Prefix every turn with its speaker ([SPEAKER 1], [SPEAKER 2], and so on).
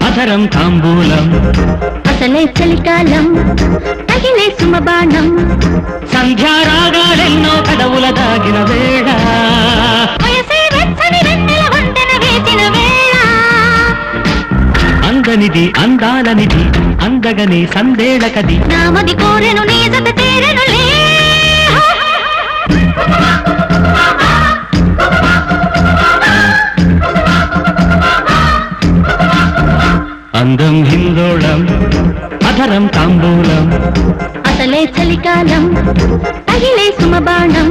[SPEAKER 1] అధరం తాంబూలం
[SPEAKER 2] అసలే చలికాలం తగిలే సుమబాణం
[SPEAKER 1] సంధ్యారాగాలెన్నో కడవుల దాగిన వేళ
[SPEAKER 2] వయసే వెచ్చని వెన్నెల వంతెన వేచిన వేళ
[SPEAKER 1] అందనిది అందాలనిది అందగని సందేళకది
[SPEAKER 2] నామది కోరెను నీ జత చేరెనులే
[SPEAKER 1] అందం హిందోళం అధరం తాంబూలం
[SPEAKER 2] అసలే చలికాలం తగిలే సుమబాణం